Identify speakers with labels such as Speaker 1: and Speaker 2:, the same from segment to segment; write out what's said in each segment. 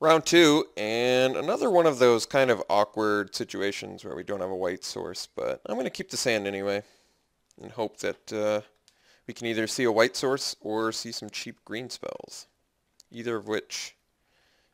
Speaker 1: Round 2, and another one of those kind of awkward situations where we don't have a white source, but I'm going to keep the sand anyway and hope that we can either see a white source or see some cheap green spells, either of which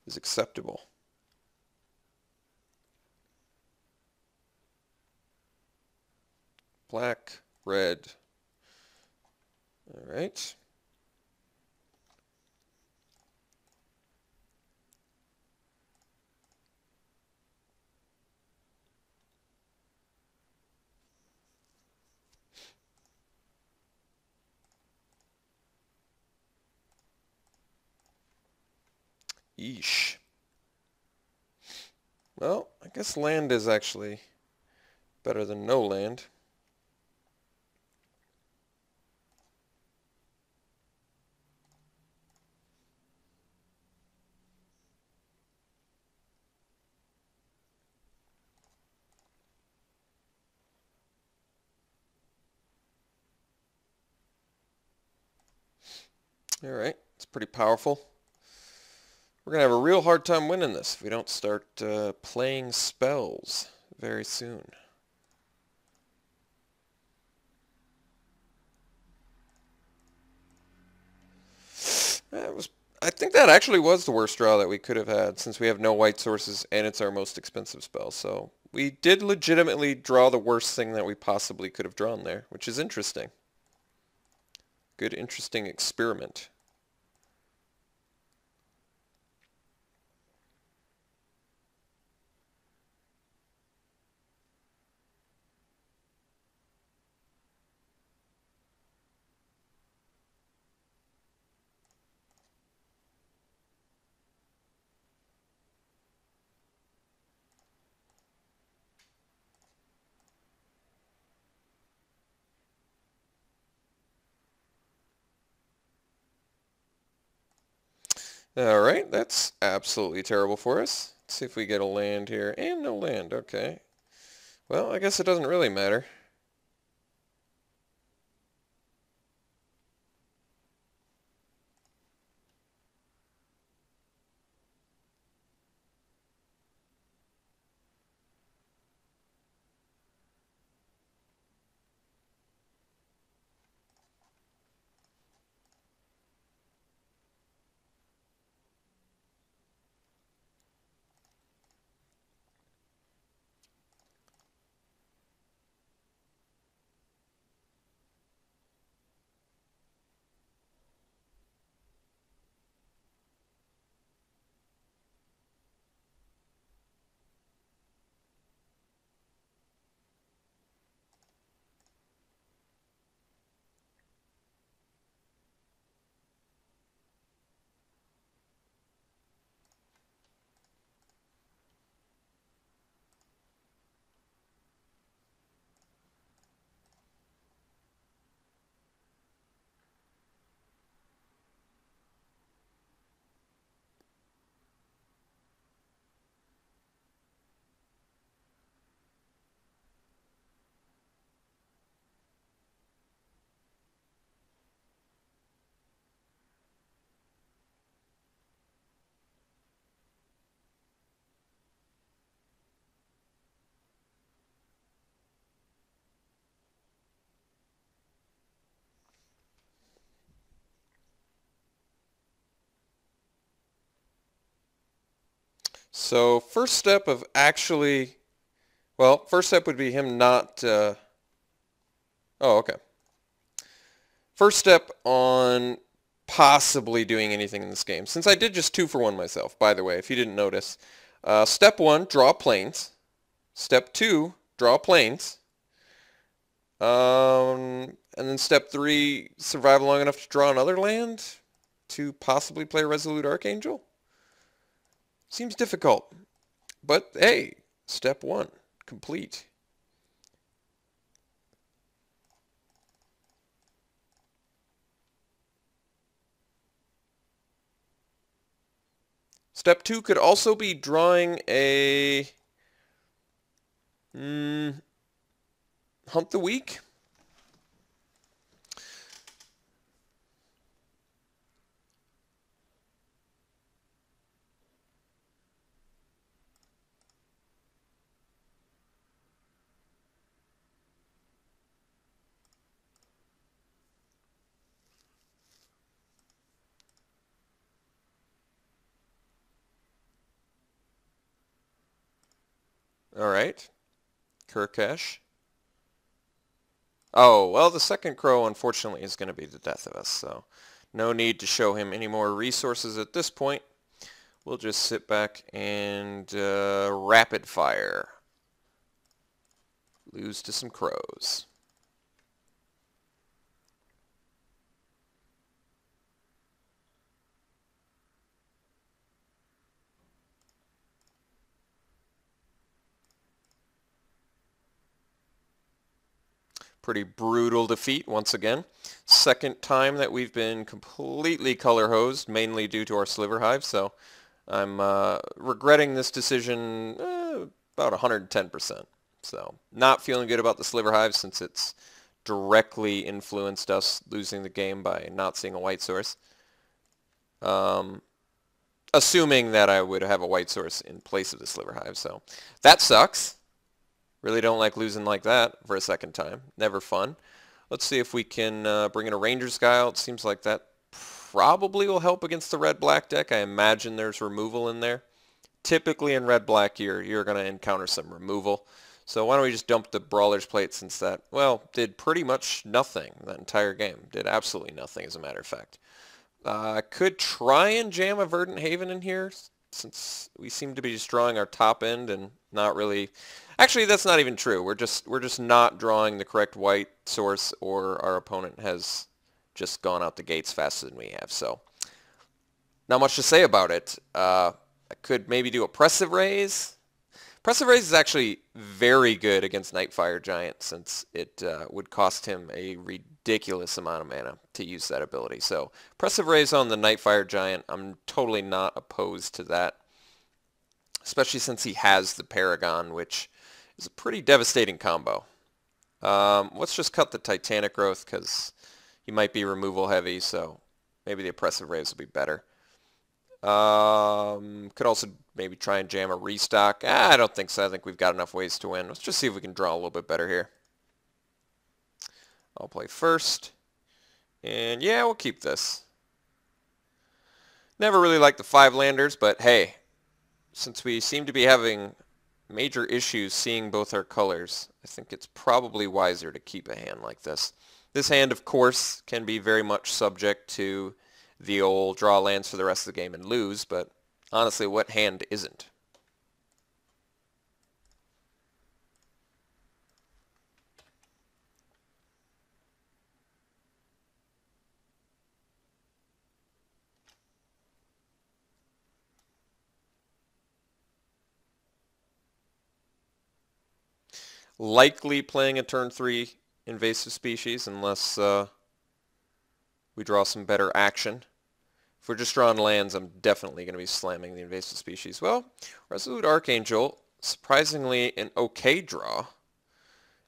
Speaker 1: is acceptable. Black, red. All right. Yeesh. Well, I guess land is actually better than no land. All right, it's pretty powerful. We're going to have a real hard time winning this if we don't start playing spells very soon. I think that actually was the worst draw that we could have had, since we have no white sources and it's our most expensive spell. So we did legitimately draw the worst thing that we possibly could have drawn there, which is interesting. Good, interesting experiment. Alright, that's absolutely terrible for us. Let's see if we get a land here. And no land, okay. Well, I guess it doesn't really matter. So first step of actually, well, first step would be him not, oh, okay. First step on possibly doing anything in this game, since I did just 2 for 1 myself, by the way, if you didn't notice. Step 1, draw planes. Step 2, draw planes. And then step 3, survive long enough to draw another land to possibly play Resolute Archangel. Seems difficult, but hey, step 1, complete. Step 2 could also be drawing a Hunt the Weak. All right. Kirkesh. Oh, well, the second crow, unfortunately, is going to be the death of us, so no need to show him any more resources at this point. We'll just sit back and rapid fire. Lose to some crows. Pretty brutal defeat once again. Second time that we've been completely color hosed, mainly due to our sliver hive, so I'm regretting this decision about 110%. So not feeling good about the sliver hive since it's directly influenced us losing the game by not seeing a white source. Assuming that I would have a white source in place of the sliver hive, so that sucks. Really don't like losing like that for a second time. Never fun. Let's see if we can bring in a Ranger's Guile. It seems like that probably will help against the red-black deck. I imagine there's removal in there. Typically in red-black you're going to encounter some removal. So why don't we just dump the Brawler's Plate since that, well, did pretty much nothing that entire game. Did absolutely nothing as a matter of fact. I could try and jam a Verdant Haven in here since we seem to be just drawing our top end and not really... Actually, that's not even true. We're just not drawing the correct white source, or our opponent has just gone out the gates faster than we have. So, not much to say about it. I could maybe do Oppressive Raise. Oppressive Raise is actually very good against Nightfire Giant since it would cost him a ridiculous amount of mana to use that ability. So, Oppressive Raise on the Nightfire Giant, I'm totally not opposed to that. Especially since he has the Paragon, which is a pretty devastating combo. Let's just cut the Titanic Growth because he might be removal heavy, so maybe the Oppressive Raise will be better. Could also maybe try and jam a Restock. I don't think so. I think we've got enough ways to win. Let's just see if we can draw a little bit better here. I'll play first. And yeah, we'll keep this. Never really liked the 5-landers, but hey, since we seem to be having major issues seeing both our colors, I think it's probably wiser to keep a hand like this. This hand, of course, can be very much subject to the old draw lands for the rest of the game and lose, but honestly, what hand isn't? Likely playing a turn 3 invasive species unless we draw some better action. If we're just drawing lands, I'm definitely going to be slamming the invasive species. Well, Resolute Archangel, surprisingly an okay draw.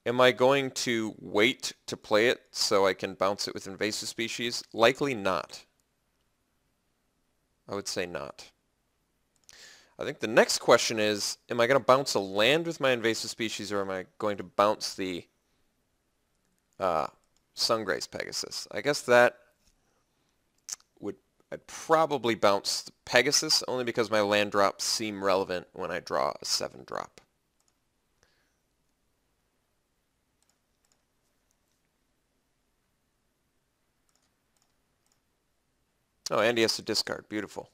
Speaker 1: Am I going to wait to play it so I can bounce it with invasive species? Likely not. I would say not. I think the next question is, am I going to bounce a land with my invasive species, or am I going to bounce the Sungrace Pegasus? I guess that I'd probably bounce the Pegasus, only because my land drops seem relevant when I draw a 7-drop. Oh, and he has to discard. Beautiful.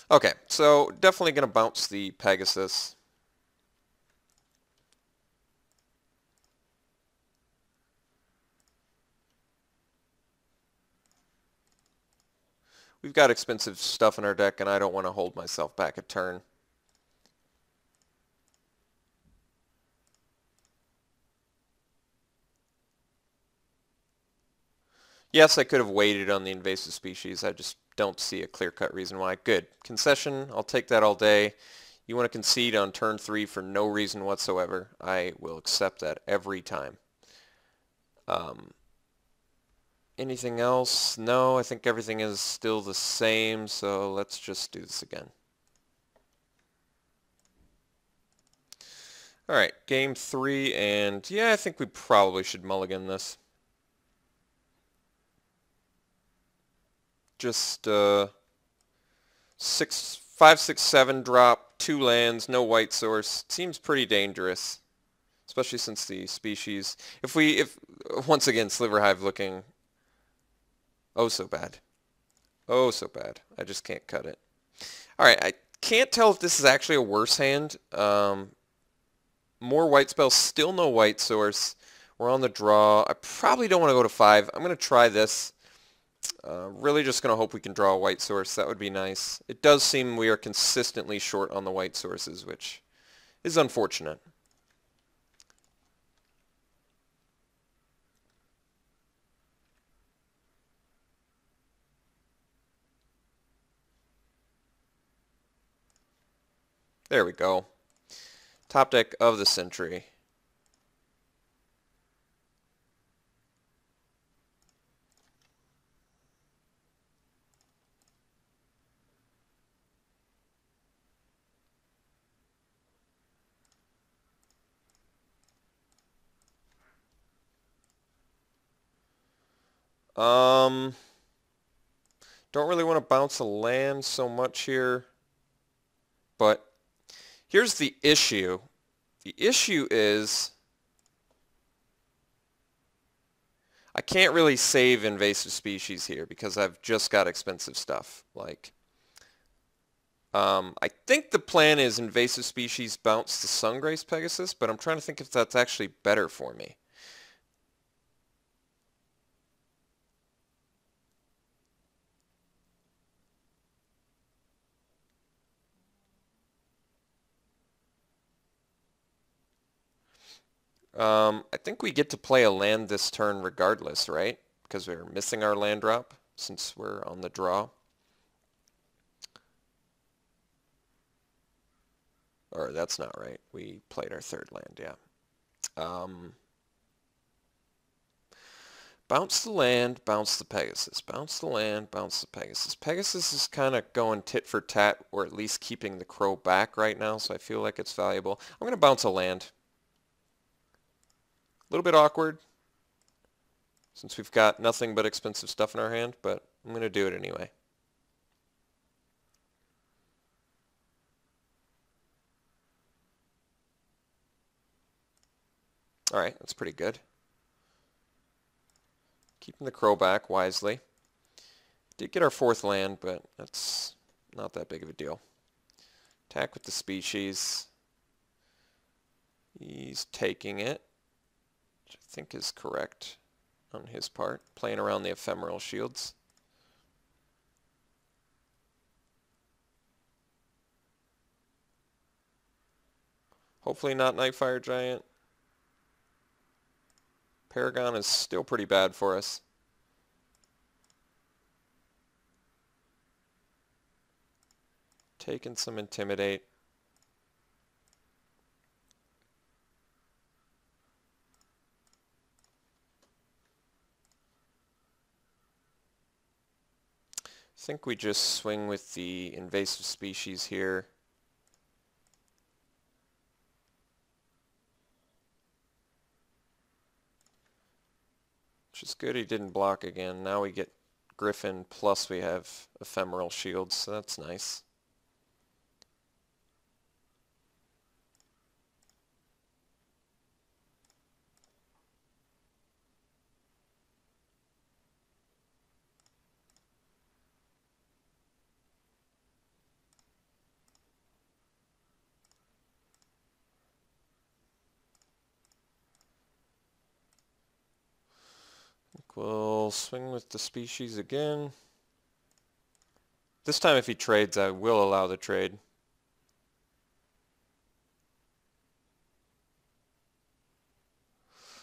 Speaker 1: Okay, so definitely going to bounce the Pegasus. We've got expensive stuff in our deck, and I don't want to hold myself back a turn. Yes, I could have waited on the invasive species. I just don't see a clear-cut reason why. Good. Concession, I'll take that all day. You want to concede on turn 3 for no reason whatsoever, I will accept that every time. Anything else? No, I think everything is still the same, so let's just do this again. Alright, game 3, and yeah, I think we probably should mulligan this. Just 5, 6, 7 drop, 2 lands, no white source. Seems pretty dangerous, especially since the species. If once again, Sliver Hive looking oh so bad. Oh so bad. I just can't cut it. Alright, I can't tell if this is actually a worse hand. More white spells, still no white source. We're on the draw. I probably don't want to go to 5. I'm going to try this. Really just going to hope we can draw a white source. That would be nice. It does seem we are consistently short on the white sources, which is unfortunate. There we go. Top deck of the century. Don't really want to bounce a land so much here, but here's the issue. The issue is I can't really save invasive species here because I've just got expensive stuff. Like, I think the plan is invasive species bounce the Sungrace Pegasus, but I'm trying to think if that's actually better for me. I think we get to play a land this turn regardless, right? Because we're missing our land drop since we're on the draw. Or that's not right. We played our third land, yeah. Bounce the land, bounce the Pegasus. Bounce the land, bounce the Pegasus. Pegasus is kind of going tit for tat, or at least keeping the crow back right now, so I feel like it's valuable. I'm going to bounce a land. A little bit awkward, since we've got nothing but expensive stuff in our hand, but I'm going to do it anyway. Alright, that's pretty good. Keeping the crow back wisely. Did get our fourth land, but that's not that big of a deal. Attack with the species. He's taking it, which I think is correct on his part, playing around the ephemeral shields. Hopefully not Nightfire Giant. Paragon is still pretty bad for us. Taking some Intimidate. I think we just swing with the invasive species here. Which is good he didn't block again. Now we get Griffin, plus we have ephemeral shields, so that's nice. We'll swing with the species again. This time if he trades, I will allow the trade.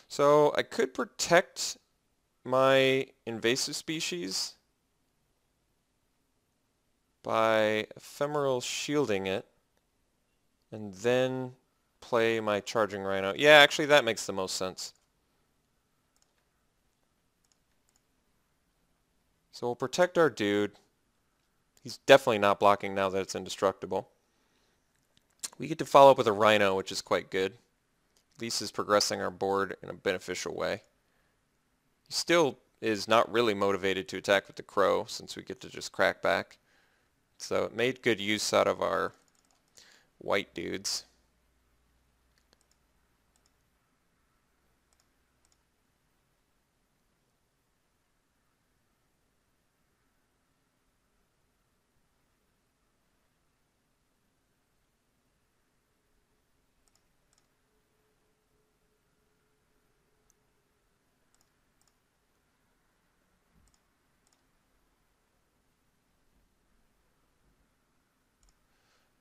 Speaker 1: So I could protect my invasive species by ephemeral shielding it and then play my charging rhino. Yeah, actually that makes the most sense. So we'll protect our dude. He's definitely not blocking now that it's indestructible. We get to follow up with a rhino, which is quite good. At least is progressing our board in a beneficial way. He still is not really motivated to attack with the crow since we get to just crack back. So it made good use out of our white dudes.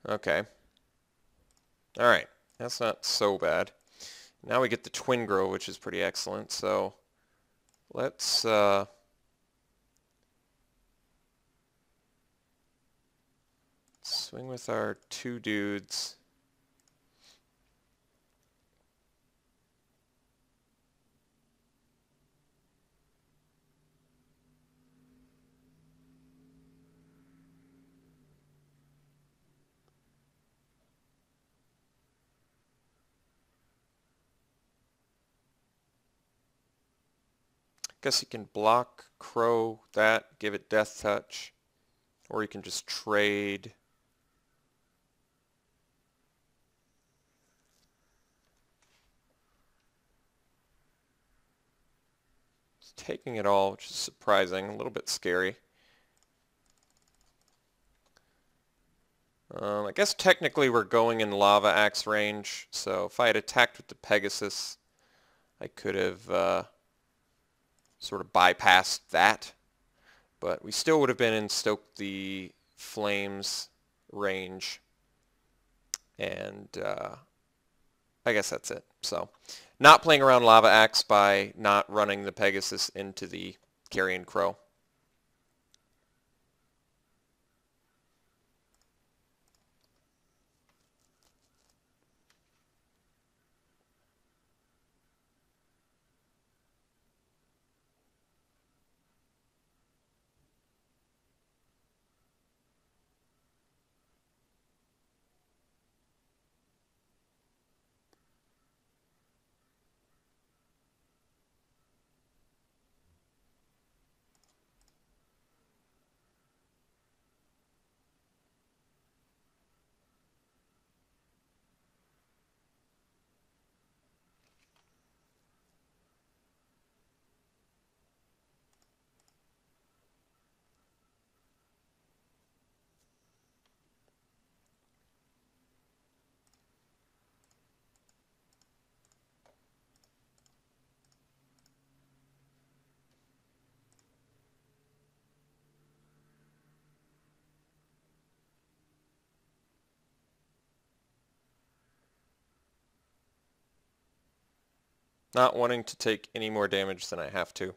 Speaker 1: Okay. Alright, that's not so bad. Now we get the twin grow, which is pretty excellent. So let's swing with our two dudes. Guess you can block crow that, give it death touch, or you can just trade. It's taking it all, which is surprising, a little bit scary. I guess technically we're going in lava axe range, so if I had attacked with the Pegasus, I could have sort of bypassed that, but we still would have been in Stoke the Flames range, and I guess that's it. So not playing around Lava Axe by not running the Pegasus into the Carrion Crow. Not wanting to take any more damage than I have to.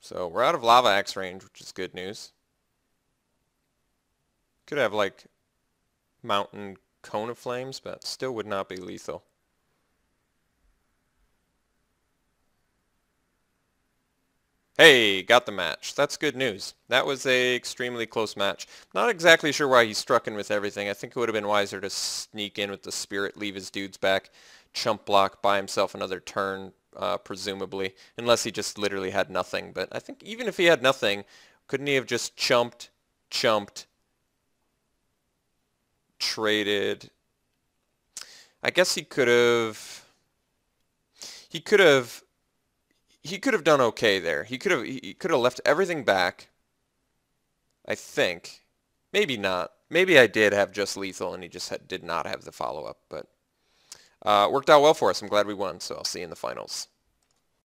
Speaker 1: So we're out of Lava Axe range, which is good news. Could have like Mountain Cone of Flames, but still would not be lethal. Hey, got the match. That's good news. That was a extremely close match. Not exactly sure why he struck in with everything. I think it would have been wiser to sneak in with the Spirit, leave his dudes back, chump block, buy himself another turn, presumably, unless he just literally had nothing. But I think even if he had nothing, couldn't he have just chumped, traded? I guess he could have done okay there. He could have left everything back. I think. Maybe not. Maybe I did have just lethal and he just did not have the follow-up, but worked out well for us. I'm glad we won, so I'll see you in the finals.